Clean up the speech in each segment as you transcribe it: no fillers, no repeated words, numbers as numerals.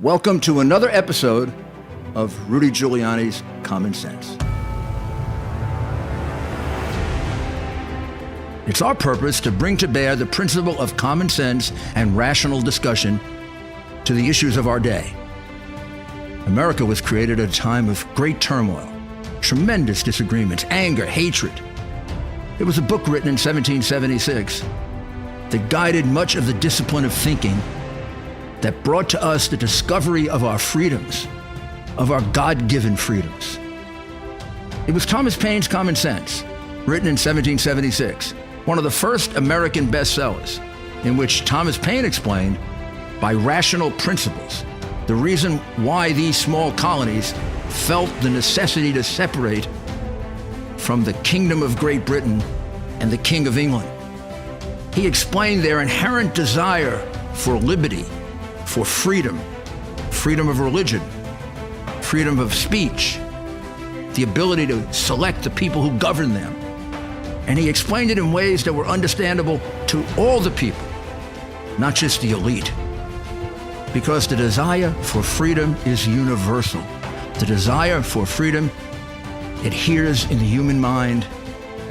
Welcome to another episode of Rudy Giuliani's Common Sense. It's our purpose to bring to bear the principle of common sense and rational discussion to the issues of our day. America was created at a time of great turmoil, tremendous disagreements, anger, hatred. It was a book written in 1776 that guided much of the discipline of thinking that brought to us the discovery of our freedoms, of our God-given freedoms. It was Thomas Paine's Common Sense, written in 1776, one of the first American bestsellers, in which Thomas Paine explained, by rational principles, the reason why these small colonies felt the necessity to separate from the Kingdom of Great Britain and the King of England. He explained their inherent desire for liberty, for freedom, freedom of religion, freedom of speech, the ability to select the people who govern them. And he explained it in ways that were understandable to all the people, not just the elite. Because the desire for freedom is universal. The desire for freedom adheres in the human mind,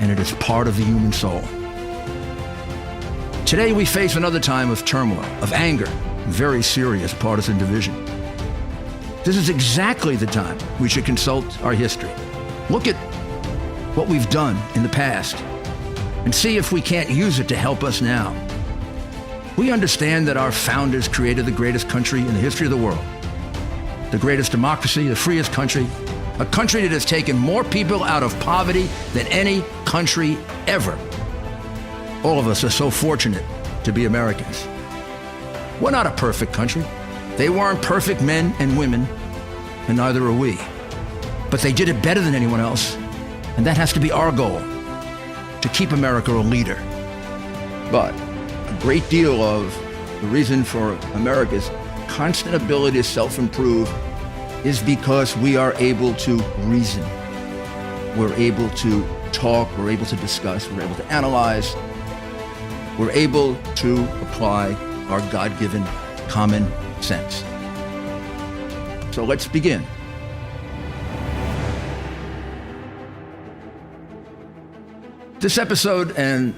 and it is part of the human soul. Today we face another time of turmoil, of anger, very serious partisan division. This is exactly the time we should consult our history. Look at what we've done in the past and see if we can't use it to help us now. We understand that our founders created the greatest country in the history of the world, the greatest democracy, the freest country, a country that has taken more people out of poverty than any country ever. All of us are so fortunate to be Americans. We're not a perfect country. They weren't perfect men and women, and neither are we. But they did it better than anyone else, and that has to be our goal, to keep America a leader. But a great deal of the reason for America's constant ability to self-improve is because we are able to reason. We're able to talk, we're able to discuss, we're able to analyze, we're able to apply our God-given common sense. So let's begin. This episode and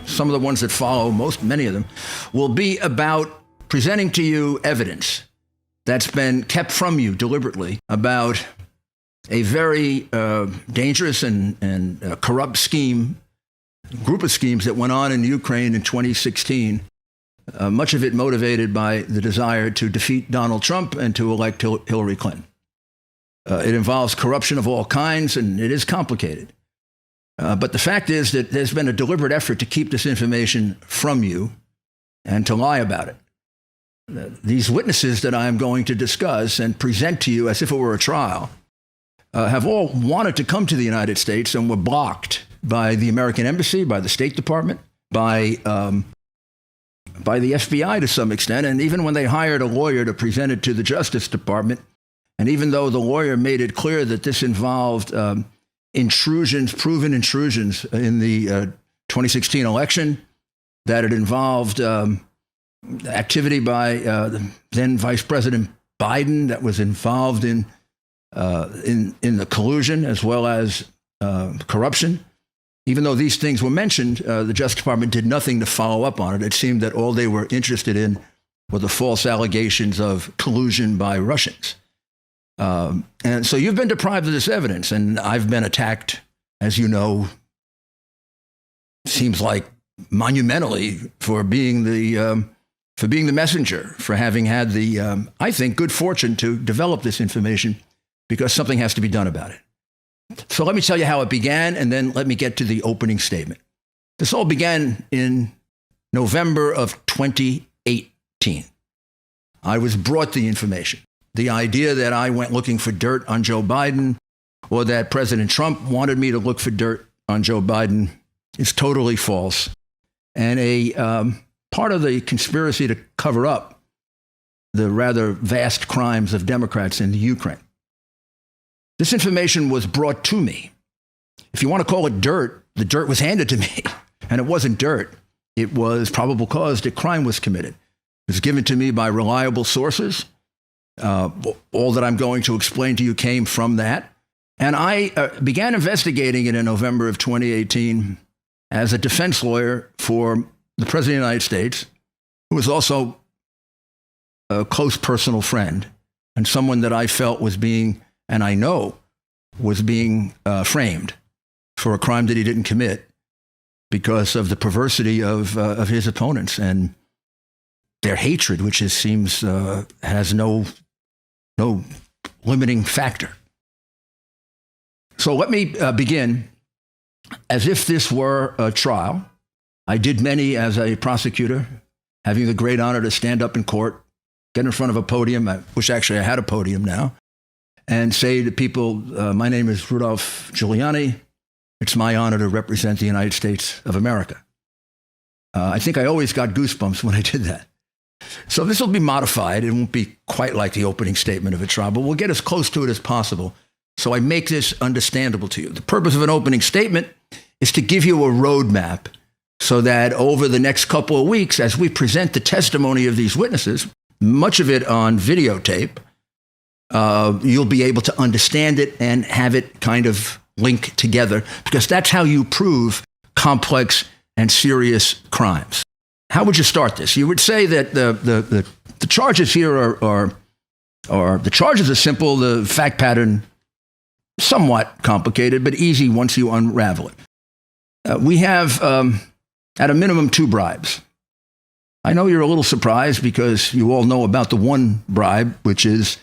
some of the ones that follow, many of them, will be about presenting to you evidence that's been kept from you deliberately about a very dangerous and corrupt group of schemes that went on in Ukraine in 2016. Much of it motivated by the desire to defeat Donald Trump and to elect Hillary Clinton. It involves corruption of all kinds, and it is complicated. But the fact is that there's been a deliberate effort to keep this information from you and to lie about it. These witnesses that I am going to discuss and present to you as if it were a trial have all wanted to come to the United States and were blocked by the American Embassy, by the State Department, by the FBI to some extent, and even when they hired a lawyer to present it to the Justice Department, and even though the lawyer made it clear that this involved proven intrusions in the 2016 election, that it involved activity by then Vice President Biden that was involved in the collusion as well as corruption. Even though these things were mentioned, the Justice Department did nothing to follow up on it. It seemed that all they were interested in were the false allegations of collusion by Russians. And so you've been deprived of this evidence, and I've been attacked, as you know, seems like monumentally for being the messenger, for having had the, I think, good fortune to develop this information, because something has to be done about it. So let me tell you how it began, and then let me get to the opening statement. This all began in November of 2018. I was brought the information. The idea that I went looking for dirt on Joe Biden or that President Trump wanted me to look for dirt on Joe Biden is totally false, and a part of the conspiracy to cover up the rather vast crimes of Democrats in the Ukraine. This information was brought to me. If you want to call it dirt, the dirt was handed to me. And it wasn't dirt. It was probable cause that crime was committed. It was given to me by reliable sources All that I'm going to explain to you came from that. And I began investigating it in November of 2018 as a defense lawyer for the President of the United States, who was also a close personal friend and someone that I felt was being, and I know was being framed for a crime that he didn't commit because of the perversity of his opponents and their hatred, which seems has no limiting factor. So let me begin as if this were a trial. I did many as a prosecutor, having the great honor to stand up in court, get in front of a podium. I wish actually I had a podium now, and say to people, my name is Rudolph Giuliani. It's my honor to represent the United States of America. I think I always got goosebumps when I did that. So this will be modified. It won't be quite like the opening statement of a trial, but we'll get as close to it as possible. So I make this understandable to you. The purpose of an opening statement is to give you a roadmap so that over the next couple of weeks, as we present the testimony of these witnesses, much of it on videotape, you'll be able to understand it and have it kind of link together, because that's how you prove complex and serious crimes. How would you start this? You would say that the charges here are the charges are simple, the fact pattern somewhat complicated, but easy once you unravel it. We have, at a minimum, 2 bribes. I know you're a little surprised because you all know about the one bribe, which is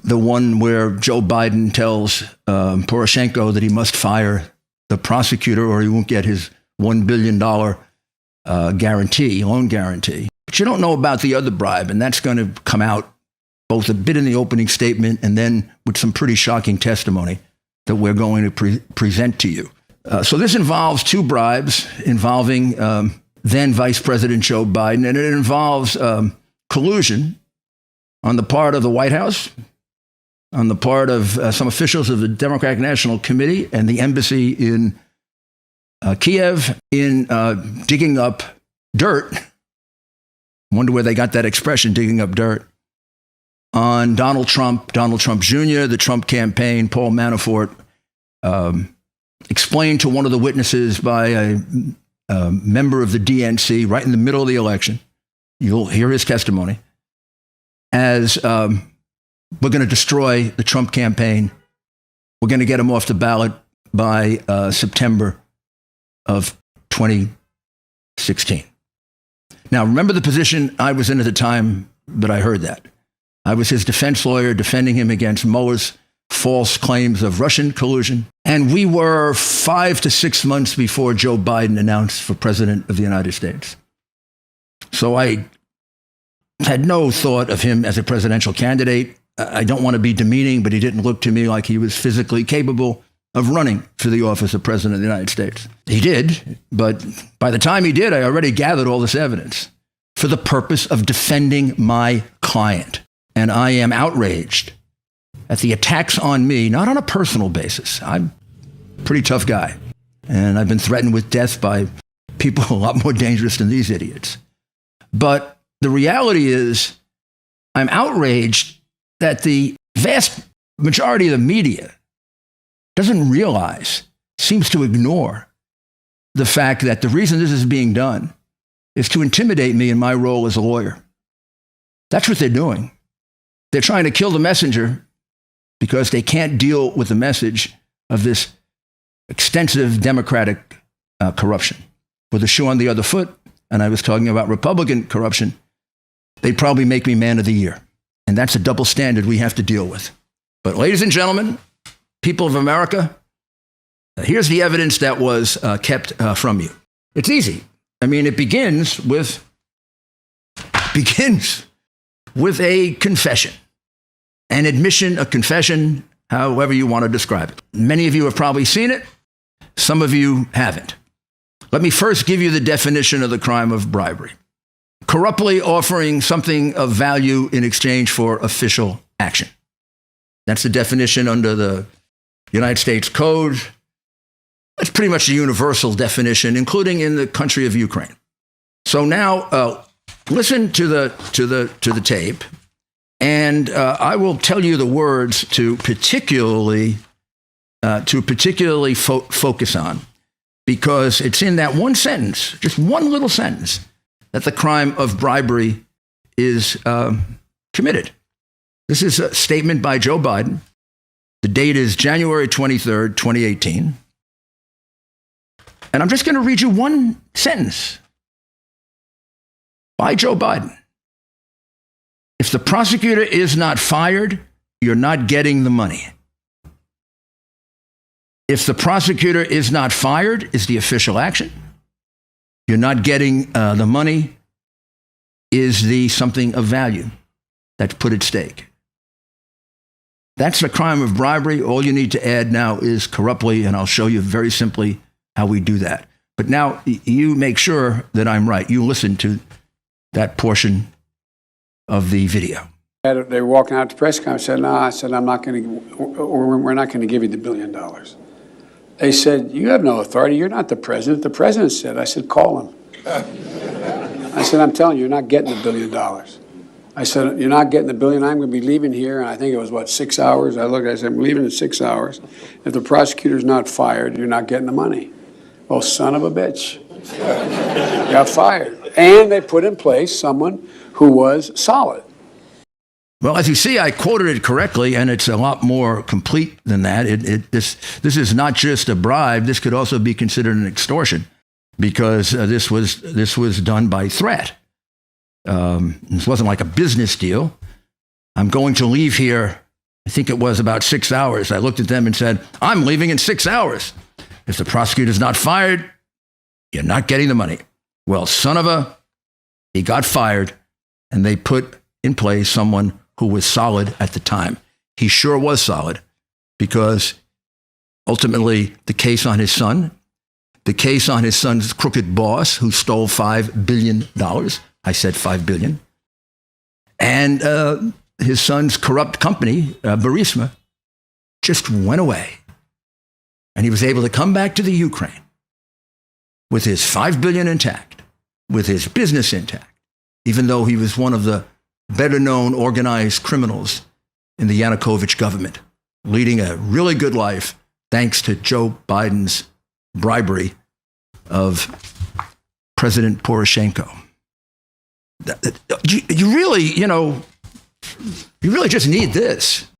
the one where Joe Biden tells Poroshenko that he must fire the prosecutor or he won't get his $1 billion loan guarantee. But you don't know about the other bribe, and that's going to come out both a bit in the opening statement and then with some pretty shocking testimony that we're going to present to you. So this involves 2 bribes involving then Vice President Joe Biden, and it involves collusion on the part of the White House, on the part of some officials of the Democratic National Committee and the embassy in Kiev in digging up dirt. I wonder where they got that expression, digging up dirt, on Donald Trump Jr., the Trump campaign. Paul Manafort explained to one of the witnesses by a member of the DNC right in the middle of the election, you'll hear his testimony, as we're going to destroy the Trump campaign. We're going to get him off the ballot by September of 2016. Now, remember the position I was in at the time that I heard that. I was his defense lawyer defending him against Mueller's false claims of Russian collusion. And we were 5 to 6 months before Joe Biden announced for president of the United States. So I had no thought of him as a presidential candidate. I don't want to be demeaning, but he didn't look to me like he was physically capable of running for the office of president of the United States. He did, but by the time he did, I already gathered all this evidence for the purpose of defending my client. And I am outraged at the attacks on me, not on a personal basis. I'm a pretty tough guy, and I've been threatened with death by people a lot more dangerous than these idiots. But the reality is, I'm outraged that the vast majority of the media doesn't realize, seems to ignore the fact that the reason this is being done is to intimidate me in my role as a lawyer. That's what they're doing. They're trying to kill the messenger because they can't deal with the message of this extensive Democratic corruption. With a shoe on the other foot, and I was talking about Republican corruption, they'd probably make me man of the year. And that's a double standard we have to deal with. But ladies and gentlemen, people of America, here's the evidence that was kept from you. It's easy. I mean, it begins with a confession, an admission, a confession, however you want to describe it. Many of you have probably seen it. Some of you haven't. Let me first give you the definition of the crime of bribery. Corruptly offering something of value in exchange for official action. That's the definition under the United States Code. That's pretty much a universal definition, including in the country of Ukraine. So now listen to the tape And I will tell you the words to particularly focus on, because it's in that one sentence, just one little sentence, that the crime of bribery is committed. This is a statement by Joe Biden. The date is January 23rd, 2018. And I'm just going to read you one sentence by Joe Biden. If the prosecutor is not fired, you're not getting the money. If the prosecutor is not fired, is the official action. You're not getting the money, is the something of value that's put at stake. That's the crime of bribery. All you need to add now is corruptly, and I'll show you very simply how we do that. But now you make sure that I'm right. You listen to that portion of the video. They were walking out to press conference. I said, "No," I said, "I'm not going to. We're not going to give you the $1 billion." They said, "You have no authority. You're not the president." The president said. I said, "Call him." I said, "I'm telling you, you're not getting the $1 billion." I said, "You're not getting the $1 billion. I'm going to be leaving here." And I think it was 6 hours. I looked. I said, "I'm leaving in 6 hours. If the prosecutor's not fired, you're not getting the money." Well, son of a bitch, got fired, and they put in place someone who was solid. Well, as you see, I quoted it correctly, and it's a lot more complete than that. This is not just a bribe. This could also be considered an extortion, because this was done by threat. This wasn't like a business deal. I'm going to leave here. I think it was about 6 hours. I looked at them and said, "I'm leaving in 6 hours. If the prosecutor's not fired, you're not getting the money." Well, he got fired, and they put in place someone who was solid at the time. He sure was solid, because ultimately the case on his son's crooked boss who stole $5 billion. I said $5 billion. And his son's corrupt company, Burisma, just went away. And he was able to come back to the Ukraine with his $5 billion intact, with his business intact, even though he was one of the better-known organized criminals in the Yanukovych government, leading a really good life thanks to Joe Biden's bribery of President Poroshenko. You really just need this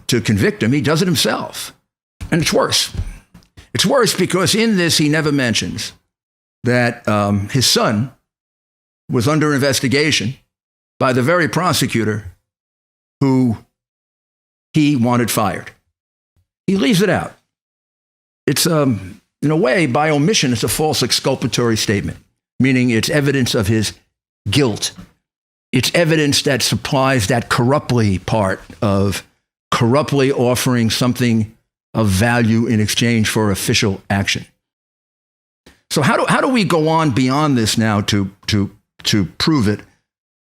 to convict him. He does it himself. And it's worse. It's worse because in this, he never mentions that his son was under investigation by the very prosecutor who he wanted fired. He leaves it out. It's, in a way, by omission, it's a false exculpatory statement, meaning it's evidence of his guilt. It's evidence that supplies that corruptly part of corruptly offering something of value in exchange for official action. So how do we go on beyond this now to prove it?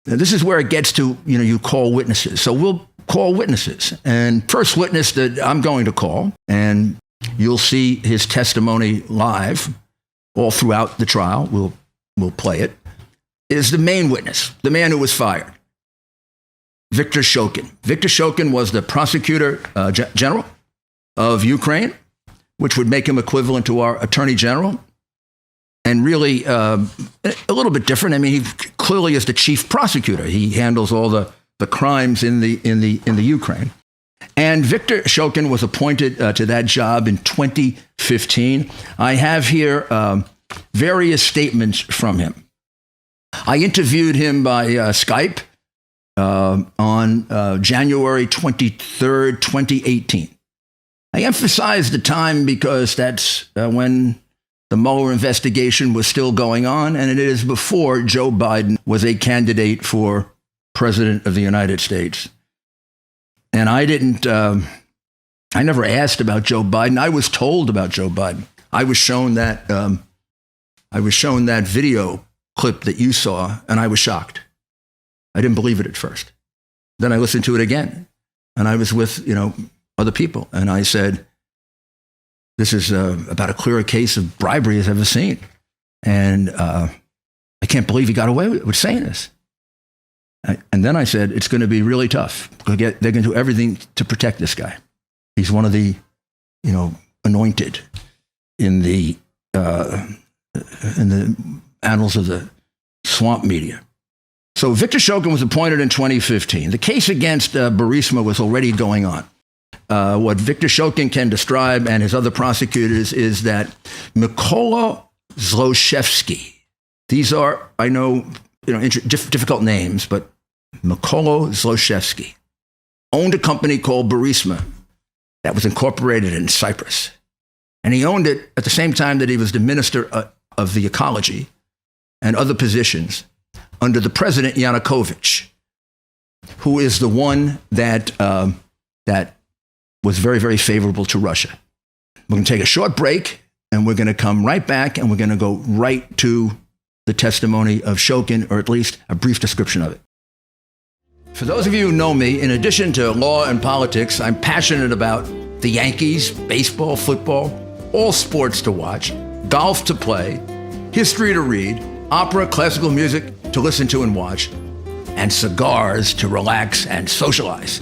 Now, this is where it gets to, you call witnesses. So we'll call witnesses. And first witness that I'm going to call, and you'll see his testimony live all throughout the trial. We'll play it, is the main witness, the man who was fired, Viktor Shokin. Viktor Shokin was the prosecutor general of Ukraine, which would make him equivalent to our attorney general. And really a little bit different. I mean, he clearly is the chief prosecutor. He handles all the crimes in the Ukraine. And Viktor Shokin was appointed to that job in 2015. I have here various statements from him. I interviewed him by Skype on January 23rd, 2018. I emphasize the time because that's when the Mueller investigation was still going on, and it is before Joe Biden was a candidate for president of the United States. And I never asked about Joe Biden. I was told about Joe Biden. I was shown that video clip that you saw, and I was shocked. I didn't believe it at first. Then I listened to it again, and I was with, other people, and I said, this is about a clearer case of bribery as I've ever seen. And I can't believe he got away with saying this. And then I said, it's going to be really tough. They're going to do everything to protect this guy. He's one of the, anointed in the annals of the swamp media. So Victor Shokin was appointed in 2015. The case against Burisma was already going on. What Victor Shokin can describe and his other prosecutors is that Mykola Zlochevsky, these are, I know, difficult names, but Mykola Zlochevsky owned a company called Burisma that was incorporated in Cyprus. And he owned it at the same time that he was the minister of the ecology and other positions under the president Yanukovych, who is the one that was very, very favorable to Russia. We're going to take a short break, and we're going to come right back, and we're going to go right to the testimony of Shokin, or at least a brief description of it. For those of you who know me, in addition to law and politics, I'm passionate about the Yankees, baseball, football, all sports to watch, golf to play, history to read, opera, classical music to listen to and watch, and cigars to relax and socialize.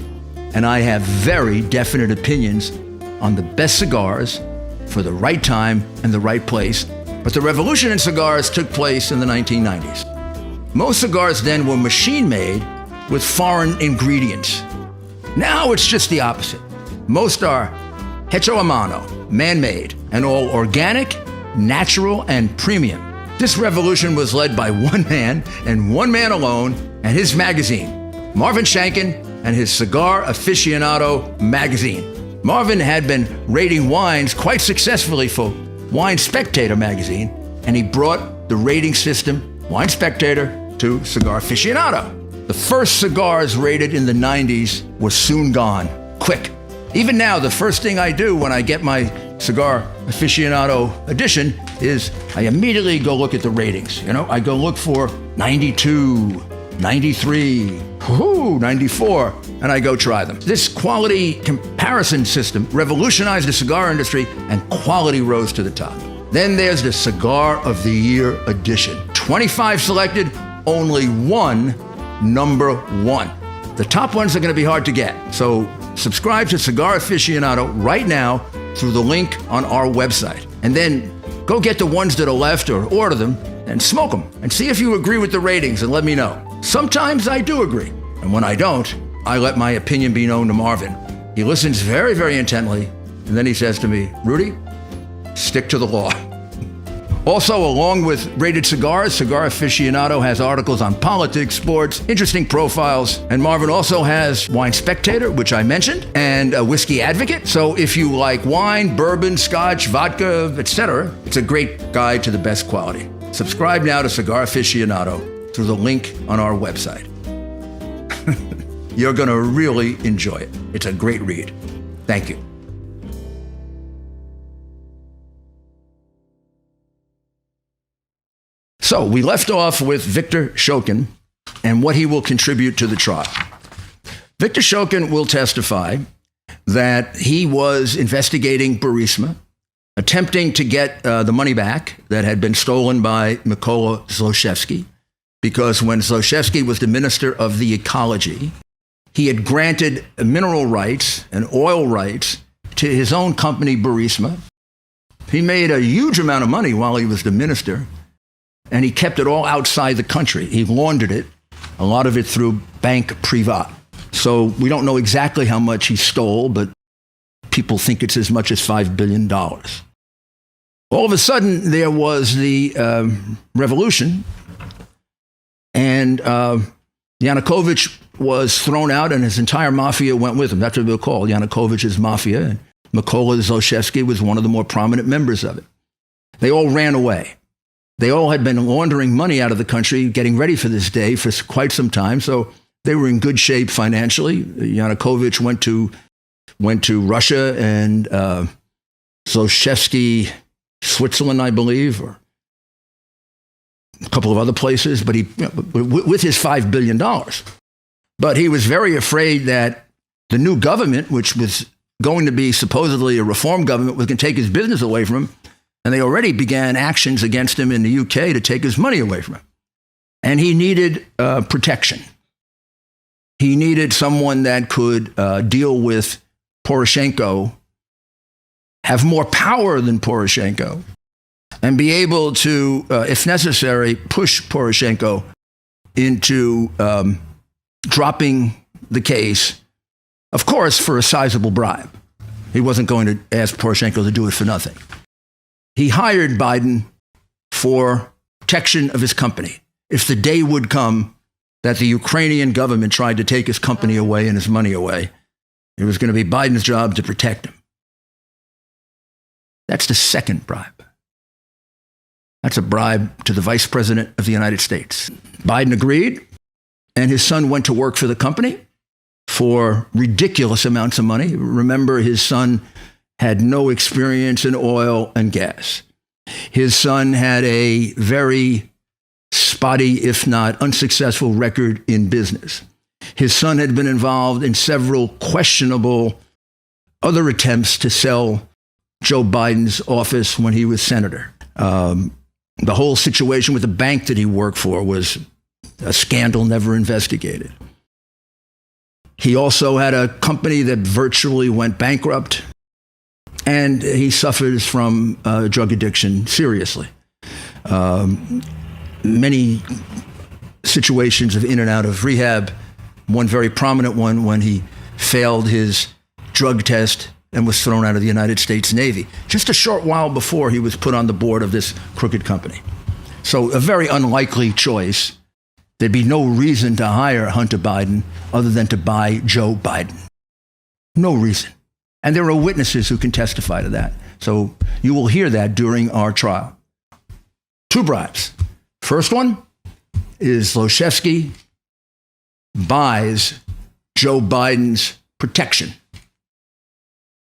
And I have very definite opinions on the best cigars for the right time and the right place. But the revolution in cigars took place in the 1990s. Most cigars then were machine-made with foreign ingredients. Now it's just the opposite. Most are hecho a mano, man-made, and all organic, natural, and premium. This revolution was led by one man and one man alone and his magazine, Marvin Shanken and his Cigar Aficionado magazine. Marvin had been rating wines quite successfully for Wine Spectator magazine, and he brought the rating system, Wine Spectator, to Cigar Aficionado. The first cigars rated in the 90s were soon gone, quick. Even now, the first thing I do when I get my Cigar Aficionado edition is I immediately go look at the ratings. I go look for 92, 93, 94, and I go try them. This quality comparison system revolutionized the cigar industry, and quality rose to the top. Then there's the Cigar of the Year edition. 25 selected, only one number one. The top ones are going to be hard to get. So subscribe to Cigar Aficionado right now through the link on our website. And then go get the ones that are left or order them and smoke them and see if you agree with the ratings and let me know. Sometimes I do agree. And when I don't, I let my opinion be known to Marvin. He listens very, very intently. And then he says to me, Rudy, stick to the law. Also, along with rated cigars, Cigar Aficionado has articles on politics, sports, interesting profiles, and Marvin also has Wine Spectator, which I mentioned, and a Whiskey Advocate. So if you like wine, bourbon, scotch, vodka, etc., it's a great guide to the best quality. Subscribe now to Cigar Aficionado through the link on our website. You're going to really enjoy it. It's a great read. Thank you. So we left off with Victor Shokin and what he will contribute to the trial. Victor Shokin will testify that he was investigating Burisma, attempting to get the money back that had been stolen by Mykola Zlochevsky, because when Zlochevsky was the minister of the ecology, he had granted mineral rights and oil rights to his own company, Burisma. He made a huge amount of money while he was the minister, and he kept it all outside the country. He laundered it, a lot of it through Bank Privat. So we don't know exactly how much he stole, but people think it's as much as $5 billion. All of a sudden, there was the revolution, and Yanukovych was thrown out, and his entire mafia went with him. That's what they'll call Yanukovych's mafia. And Mykola Zlochevsky was one of the more prominent members of it. They all ran away. They all had been laundering money out of the country, getting ready for this day for quite some time. So they were in good shape financially. Yanukovych went to Russia and Zlochevsky, Switzerland, I believe, or a couple of other places, but with his $5 billion. But he was very afraid that the new government, which was going to be supposedly a reform government, was going to take his business away from him. And they already began actions against him in the UK to take his money away from him. And he needed protection. He needed someone that could deal with Poroshenko, have more power than Poroshenko, and be able to, if necessary, push Poroshenko into dropping the case, of course, for a sizable bribe. He wasn't going to ask Poroshenko to do it for nothing. He hired Biden for protection of his company. If the day would come that the Ukrainian government tried to take his company away and his money away, it was going to be Biden's job to protect him. That's the second bribe. That's a bribe to the vice president of the United States. Biden agreed, and his son went to work for the company for ridiculous amounts of money. Remember, his son had no experience in oil and gas. His son had a very spotty, if not unsuccessful, record in business. His son had been involved in several questionable other attempts to sell Joe Biden's office when he was senator. The whole situation with the bank that he worked for was a scandal never investigated. He also had a company that virtually went bankrupt, and he suffers from drug addiction seriously. Many situations of in and out of rehab, one very prominent one when he failed his drug test and was thrown out of the United States Navy, just a short while before he was put on the board of this crooked company. So a very unlikely choice. There'd be no reason to hire Hunter Biden other than to buy Joe Biden. No reason. And there are witnesses who can testify to that. So you will hear that during our trial. 2 bribes. First one is Zlochevsky buys Joe Biden's protection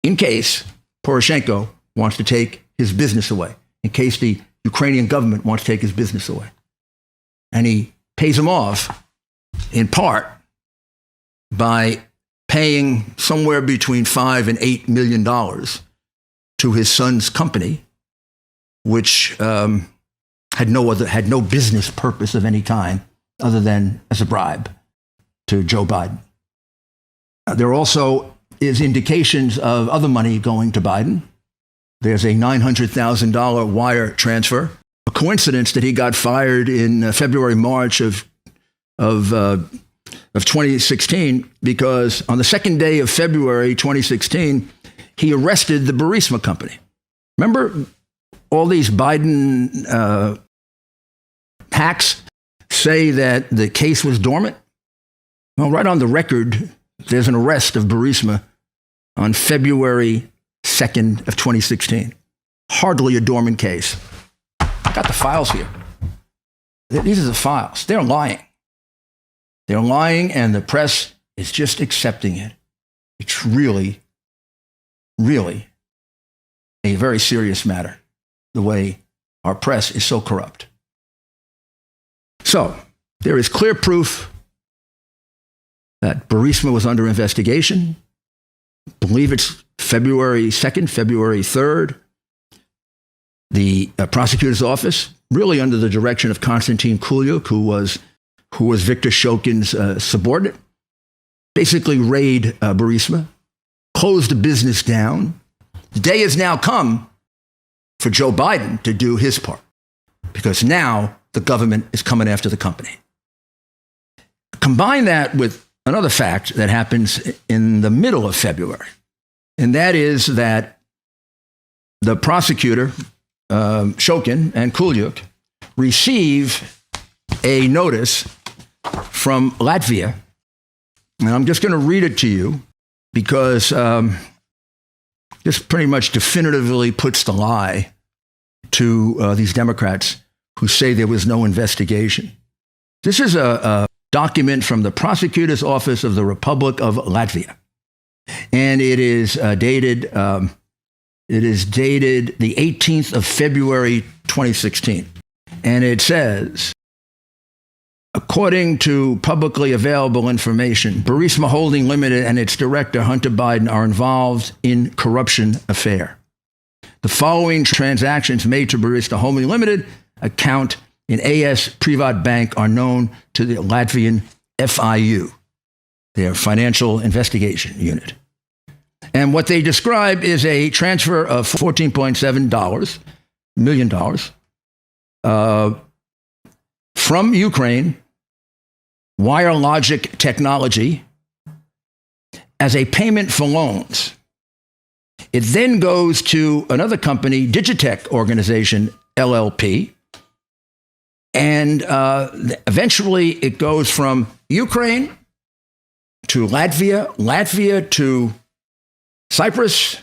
in case Poroshenko wants to take his business away, in case the Ukrainian government wants to take his business away. And he pays him off in part by paying somewhere between $5 and $8 million to his son's company, which had no business purpose of any kind other than as a bribe to Joe Biden. There also is indications of other money going to Biden. There's a $900,000 wire transfer. A coincidence that he got fired in February, March of 2016, because on the second day of February 2016, he arrested the Burisma company. Remember all these Biden hacks say that the case was dormant? Well, right on the record, there's an arrest of Burisma on February 2nd of 2016. Hardly a dormant case. I got the files here. These are the files. They're lying. They're lying, and the press is just accepting it. It's really, really a very serious matter, the way our press is so corrupt. So, there is clear proof that Burisma was under investigation. I believe it's February 2nd, February 3rd. The prosecutor's office, really under the direction of Konstantin Kulyuk, who was Viktor Shokin's subordinate, basically raid Burisma, closed the business down. The day has now come for Joe Biden to do his part, because now the government is coming after the company. Combine that with another fact that happens in the middle of February, and that is that the prosecutor, Shokin and Kulyuk, receive a notice from Latvia, and I'm just going to read it to you because this pretty much definitively puts the lie to these Democrats who say there was no investigation. This is a document from the prosecutor's office of the Republic of Latvia, and it is dated the 18th of February 2016, and it says, according to publicly available information, Burisma Holding Limited and its director, Hunter Biden, are involved in corruption affair. The following transactions made to Burisma Holding Limited account in AS Privat Bank are known to the Latvian FIU. their financial investigation unit. And what they describe is a transfer of $14.7 million from Ukraine, WireLogic Technology, as a payment for loans. It then goes to another company, Digitech Organization, LLP, and eventually it goes from Ukraine to Latvia, Latvia to Cyprus,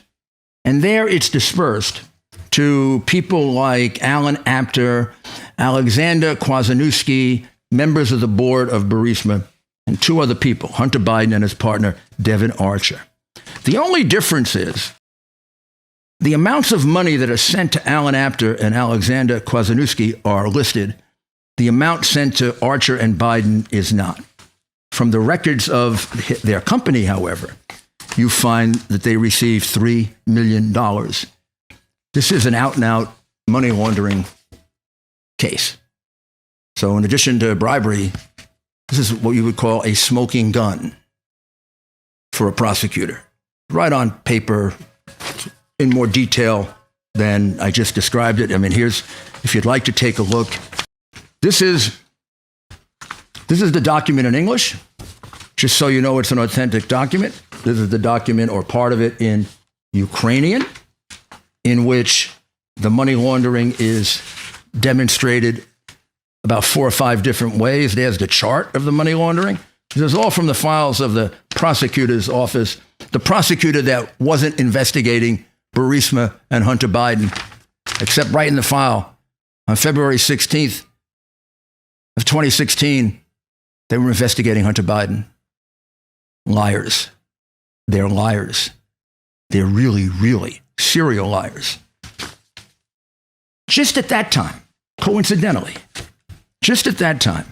and there it's dispersed to people like Alan Apter, Alexander Kwasniewski, members of the board of Burisma, and two other people, Hunter Biden and his partner, Devin Archer. The only difference is the amounts of money that are sent to Alan Apter and Alexander Kwasniewski are listed. The amount sent to Archer and Biden is not. From the records of their company, however, you find that they received $3 million. This is an out-and-out money laundering case. So in addition to bribery, this is what you would call a smoking gun for a prosecutor. Right on paper, in more detail than I just described it. I mean, here's, if you'd like to take a look, this is the document in English, just so you know it's an authentic document. This is the document or part of it in Ukrainian, in which the money laundering is demonstrated about 4 or 5 different ways. There's the chart of the money laundering. This is all from the files of the prosecutor's office, the prosecutor that wasn't investigating Burisma and Hunter Biden, except right in the file on February 16th of 2016, they were investigating Hunter Biden. Liars. They're liars. They're really, really serial liars. Just at that time, coincidentally, just at that time,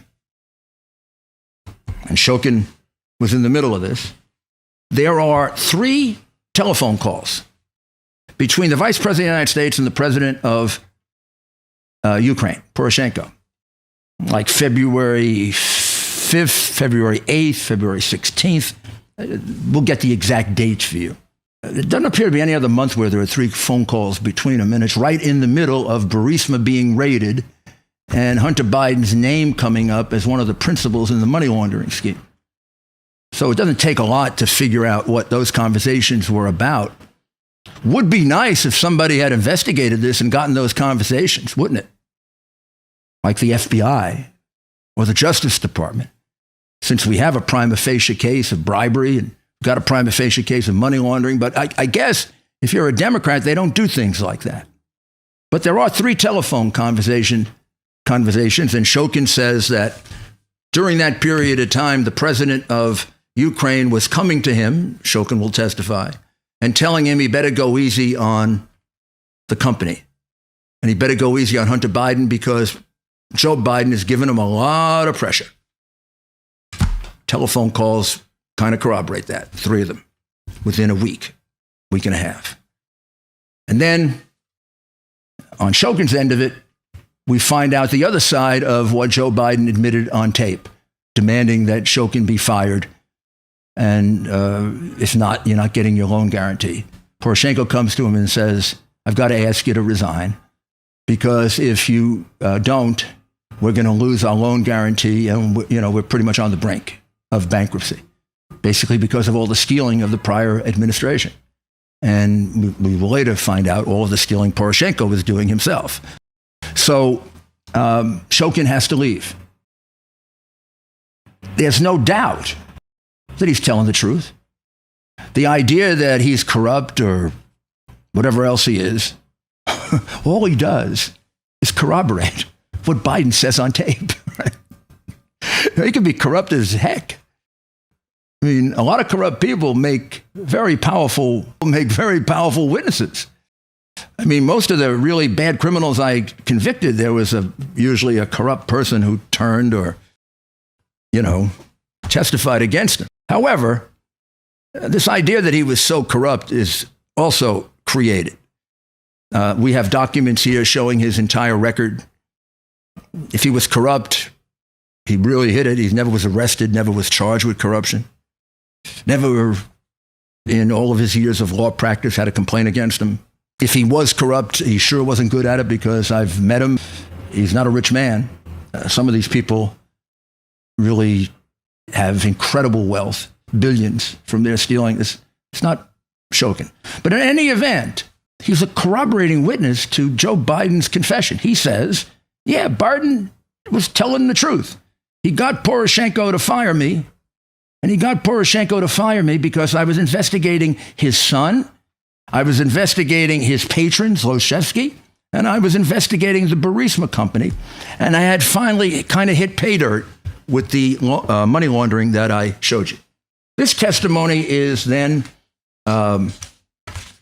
and Shokin was in the middle of this, there are 3 telephone calls between the Vice President of the United States and the President of Ukraine, Poroshenko, like February 5th, February 8th, February 16th. We'll get the exact dates for you. It doesn't appear to be any other month where there are 3 phone calls between them, and it's right in the middle of Burisma being raided and Hunter Biden's name coming up as one of the principals in the money laundering scheme. So it doesn't take a lot to figure out what those conversations were about. Would be nice if somebody had investigated this and gotten those conversations, wouldn't it? Like the FBI or the Justice Department. Since we have a prima facie case of bribery and got a prima facie case of money laundering, but I guess if you're a Democrat, they don't do things like that. But there are 3 telephone conversations, and Shokin says that during that period of time, the president of Ukraine was coming to him, Shokin will testify, and telling him he better go easy on the company. And he better go easy on Hunter Biden because Joe Biden has given him a lot of pressure. Telephone calls kind of corroborate that, 3 of them, within a week and a half. And then on Shokin's end of it, we find out the other side of what Joe Biden admitted on tape, demanding that Shokin be fired. And if not, you're not getting your loan guarantee. Poroshenko comes to him and says, I've got to ask you to resign because if you don't, we're going to lose our loan guarantee and we're pretty much on the brink of bankruptcy, basically because of all the stealing of the prior administration. And we will later find out all of the stealing Poroshenko was doing himself. So Shokin has to leave. There's no doubt that he's telling the truth. The idea that he's corrupt or whatever else he is, all he does is corroborate what Biden says on tape. He can be corrupt as heck. I mean, a lot of corrupt people make very powerful witnesses. I mean, most of the really bad criminals I convicted, there was usually a corrupt person who turned or, testified against him. However, this idea that he was so corrupt is also created. We have documents here showing his entire record. If he was corrupt, he really hid it. He never was arrested, never was charged with corruption. never in all of his years of law practice had a complaint against him. If he was corrupt, he sure wasn't good at it because I've met him. He's not a rich man. Some of these people really have incredible wealth, billions from their stealing. It's not Shokin. But in any event, he's a corroborating witness to Joe Biden's confession. He says, yeah, Biden was telling the truth. He got Poroshenko to fire me, and he got Poroshenko to fire me because I was investigating his son, I was investigating his patron, Zlochevsky, and I was investigating the Burisma company, and I had finally kind of hit pay dirt with the money laundering that I showed you. This testimony is then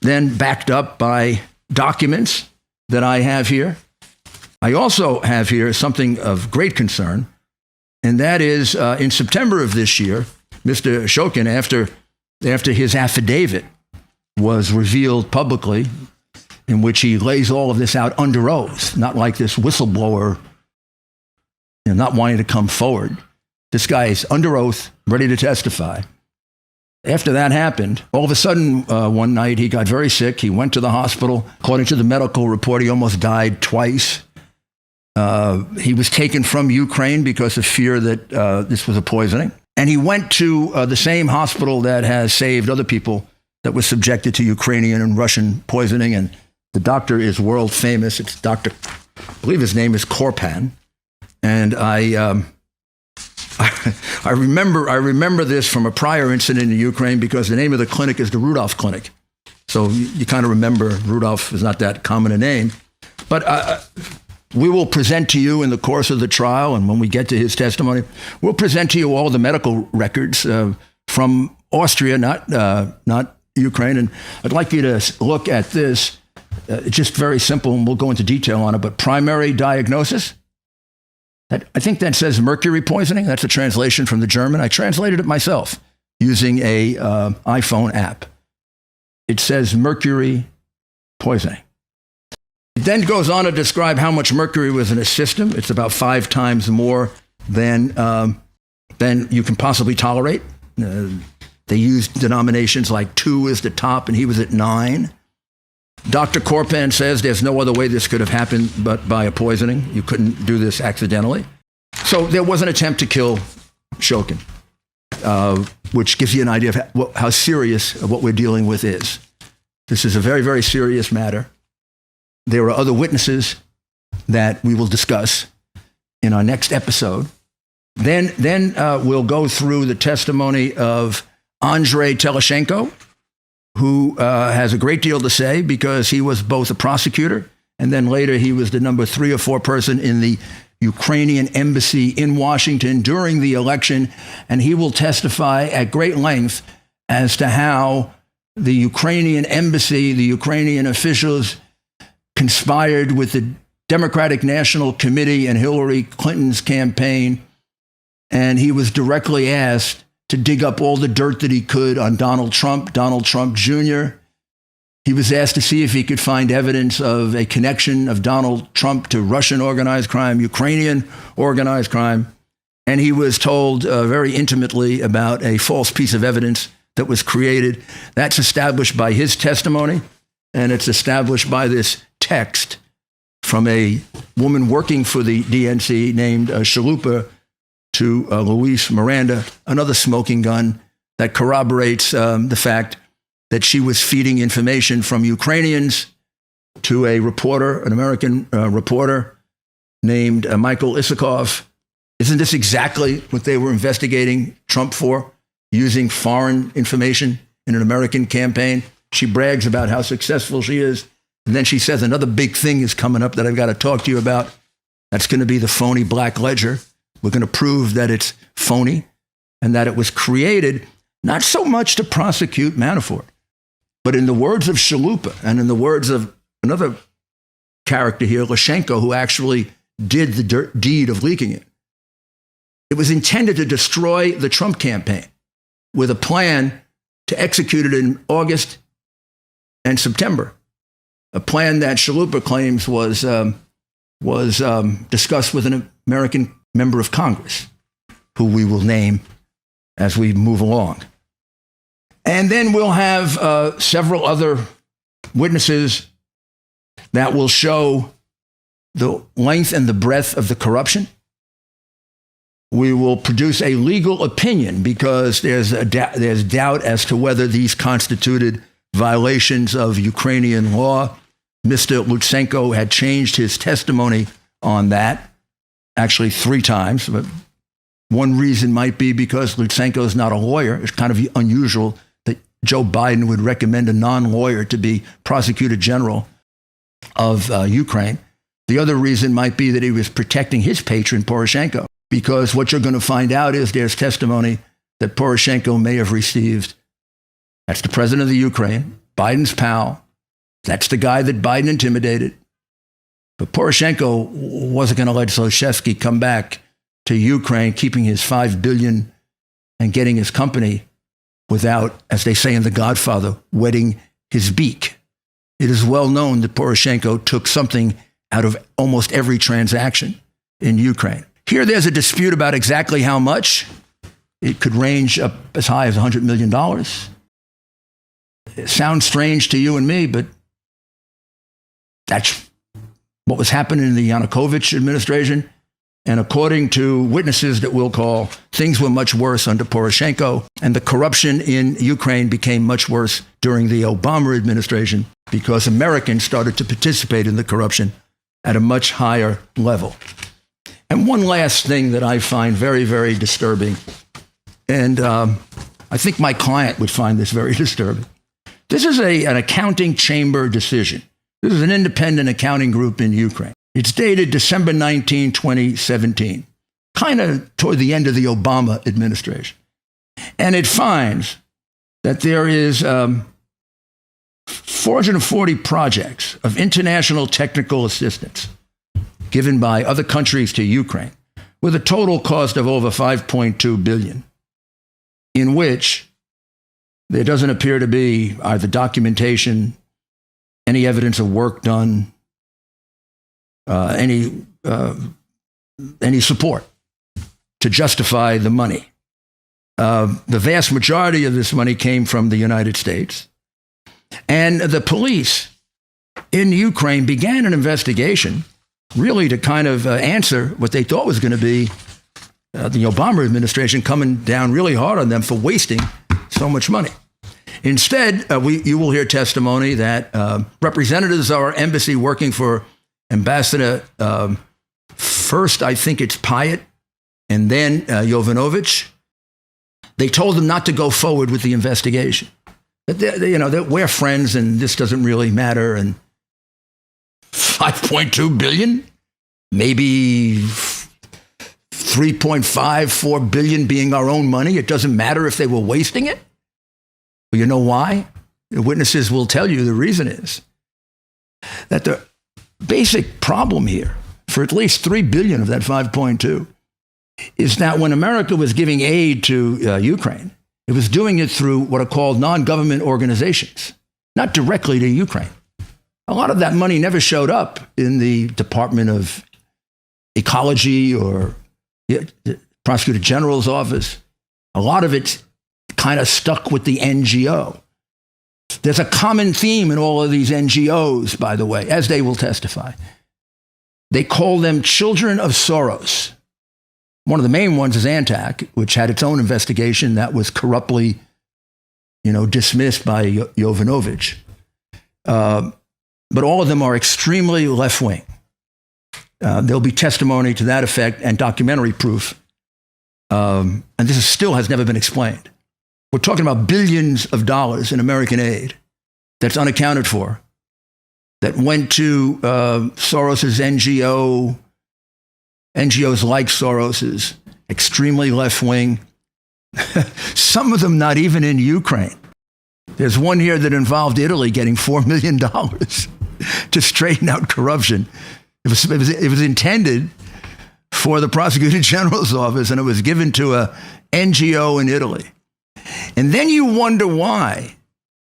backed up by documents that I have here. I also have here something of great concern, and that is in September of this year, Mr. Shokin, after his affidavit was revealed publicly, in which he lays all of this out under oath, not like this whistleblower, not wanting to come forward. This guy is under oath, ready to testify. After that happened, all of a sudden, one night, he got very sick. He went to the hospital. According to the medical report, he almost died twice. He was taken from Ukraine because of fear that this was a poisoning. And he went to the same hospital that has saved other people that were subjected to Ukrainian and Russian poisoning. And the doctor is world famous. It's Dr. I believe his name is Korpan. And I remember this from a prior incident in Ukraine because the name of the clinic is the Rudolph Clinic. So you kind of remember Rudolph is not that common a name. But we will present to you in the course of the trial, and when we get to his testimony, we'll present to you all the medical records from Austria, not Ukraine. And I'd like you to look at this. Just very simple, and we'll go into detail on it. But primary diagnosis, I think that says mercury poisoning. That's a translation from the German. I translated it myself using a iPhone app. It says mercury poisoning. It then goes on to describe how much mercury was in his system. It's about 5 times more than you can possibly tolerate. They used denominations like 2 is the top, and he was at 9. Dr. Korpan says there's no other way this could have happened but by a poisoning. You couldn't do this accidentally. So there was an attempt to kill Shokin, which gives you an idea of how serious what we're dealing with is. This is a very, very serious matter. There are other witnesses that we will discuss in our next episode. Then we'll go through the testimony of Andrei Teleshenko, who has a great deal to say because he was both a prosecutor and then later he was the number 3 or 4 person in the Ukrainian embassy in Washington during the election. And he will testify at great length as to how the Ukrainian embassy, the Ukrainian officials conspired with the Democratic National Committee and Hillary Clinton's campaign. And he was directly asked to dig up all the dirt that he could on Donald Trump Jr. He was asked to see if he could find evidence of a connection of Donald Trump to Russian organized crime, Ukrainian organized crime. And he was told very intimately about a false piece of evidence that was created. That's established by his testimony, and it's established by this text from a woman working for the DNC named Chalupa to Luis Miranda, another smoking gun that corroborates the fact that she was feeding information from Ukrainians to a reporter, an American reporter named Michael Isikoff. Isn't this exactly what they were investigating Trump for, using foreign information in an American campaign? She brags about how successful she is. And then she says another big thing is coming up that I've got to talk to you about. That's going to be the phony Black Ledger. We're going to prove that it's phony and that it was created not so much to prosecute Manafort, but in the words of Chalupa and in the words of another character here, Lashenko, who actually did the deed of leaking it. It was intended to destroy the Trump campaign with a plan to execute it in August and September, a plan that Chalupa claims was discussed with an American member of Congress, who we will name as we move along. And then we'll have several other witnesses that will show the length and the breadth of the corruption. We will produce a legal opinion because there's doubt as to whether these constituted violations of Ukrainian law. Mr. Lutsenko had changed his testimony on that, actually 3 times. But one reason might be because Lutsenko is not a lawyer. It's kind of unusual that Joe Biden would recommend a non-lawyer to be prosecutor general of Ukraine. The other reason might be that he was protecting his patron, Poroshenko, because what you're going to find out is there's testimony that Poroshenko may have received. That's the president of the Ukraine, Biden's pal. That's the guy that Biden intimidated. But Poroshenko wasn't going to let Zlochevsky come back to Ukraine, keeping his $5 billion and getting his company without, as they say in The Godfather, wetting his beak. It is well known that Poroshenko took something out of almost every transaction in Ukraine. Here, there's a dispute about exactly how much. It could range up as high as $100 million. It sounds strange to you and me, but that's what was happening in the Yanukovych administration. And according to witnesses that we'll call, things were much worse under Poroshenko. And the corruption in Ukraine became much worse during the Obama administration because Americans started to participate in the corruption at a much higher level. And one last thing that I find very, very disturbing, and I think my client would find this very disturbing. This is an accounting chamber decision. This is an independent accounting group in Ukraine. It's dated December 19, 2017, kind of toward the end of the Obama administration. And it finds that there is 440 projects of international technical assistance given by other countries to Ukraine, with a total cost of over $5.2 billion, in which there doesn't appear to be either documentation, any evidence of work done, any support to justify the money. The vast majority of this money came from the United States. And the police in Ukraine began an investigation really to kind of answer what they thought was going to be the Obama administration coming down really hard on them for wasting so much money. Instead, you will hear testimony that representatives of our embassy working for Ambassador, first I think it's Patriot, and then Jovanovic, they told them not to go forward with the investigation. That we're friends and this doesn't really matter. And 5.2 billion, maybe 3.54 billion being our own money. It doesn't matter if they were wasting it. Well, you know why? The witnesses will tell you the reason is that the basic problem here, for at least 3 billion of that 5.2, is that when America was giving aid to Ukraine, it was doing it through what are called non-government organizations, not directly to Ukraine. A lot of that money never showed up in the Department of Ecology or the Prosecutor General's office. A lot of it kind of stuck with the NGO. There's a common theme in all of these NGOs, by the way, as they will testify. They call them children of Soros. One of the main ones is Antac, which had its own investigation that was corruptly, dismissed by Jovanovic. But all of them are extremely left-wing. There'll be testimony to that effect and documentary proof. And this still has never been explained. We're talking about billions of dollars in American aid that's unaccounted for, that went to Soros's NGOs like Soros's, extremely left-wing. Some of them not even in Ukraine. There's one here that involved Italy getting $4 million to straighten out corruption. It was intended for the Prosecutor General's office, and it was given to a NGO in Italy. And then you wonder why,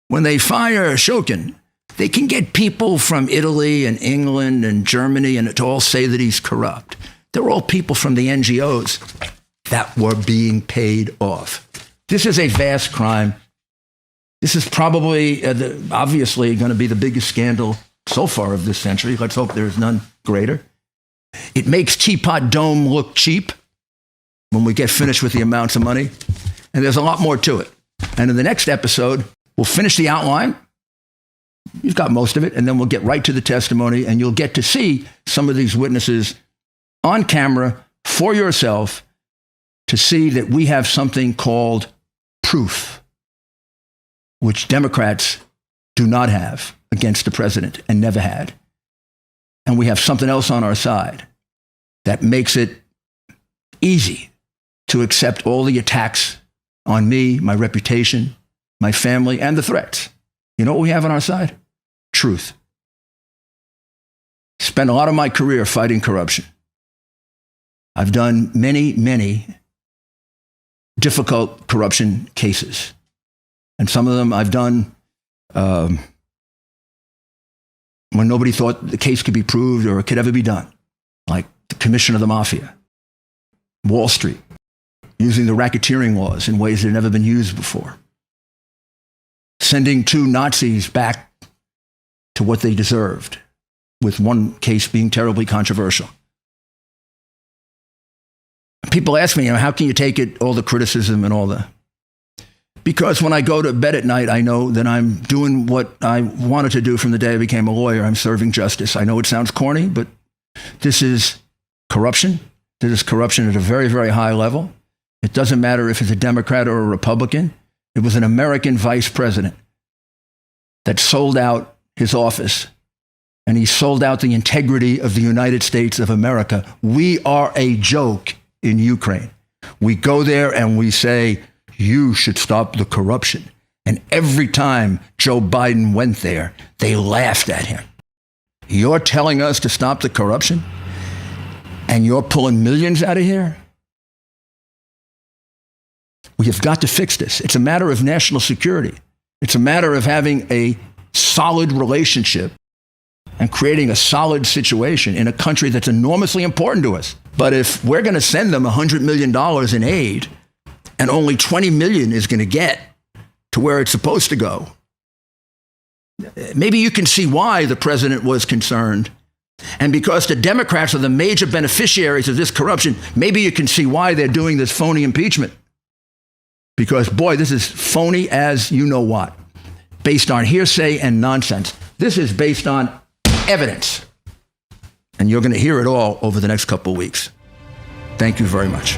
when they fire Shokin, they can get people from Italy and England and Germany and to all say that he's corrupt. They're all people from the NGOs that were being paid off. This is a vast crime. This is probably, obviously, going to be the biggest scandal so far of this century. Let's hope there's none greater. It makes Teapot Dome look cheap when we get finished with the amounts of money. And there's a lot more to it. And in the next episode, we'll finish the outline. You've got most of it. And then we'll get right to the testimony. And you'll get to see some of these witnesses on camera for yourself to see that we have something called proof, which Democrats do not have against the president and never had. And we have something else on our side that makes it easy to accept all the attacks on me, my reputation, my family, and the threats. You know what we have on our side? Truth. Spent a lot of my career fighting corruption. I've done many, many difficult corruption cases. And some of them I've done when nobody thought the case could be proved or it could ever be done, like the Commission of the Mafia, Wall Street, using the racketeering laws in ways that had never been used before, sending 2 Nazis back to what they deserved, with one case being terribly controversial. People ask me, how can you take it, all the criticism and all the... Because when I go to bed at night, I know that I'm doing what I wanted to do from the day I became a lawyer. I'm serving justice. I know it sounds corny, but this is corruption. This is corruption at a very, very high level. It doesn't matter if it's a Democrat or a Republican. It was an American vice president that sold out his office, and he sold out the integrity of the United States of America. We are a joke in Ukraine. We go there and we say, you should stop the corruption. And every time Joe Biden went there, they laughed at him. You're telling us to stop the corruption? And you're pulling millions out of here? We have got to fix this. It's a matter of national security. It's a matter of having a solid relationship and creating a solid situation in a country that's enormously important to us. But if we're going to send them $100 million in aid, and only 20 million is going to get to where it's supposed to go, maybe you can see why the president was concerned. And because the Democrats are the major beneficiaries of this corruption, maybe you can see why they're doing this phony impeachment. Because, boy, this is phony as you know what, based on hearsay and nonsense. This is based on evidence. And you're going to hear it all over the next couple of weeks. Thank you very much.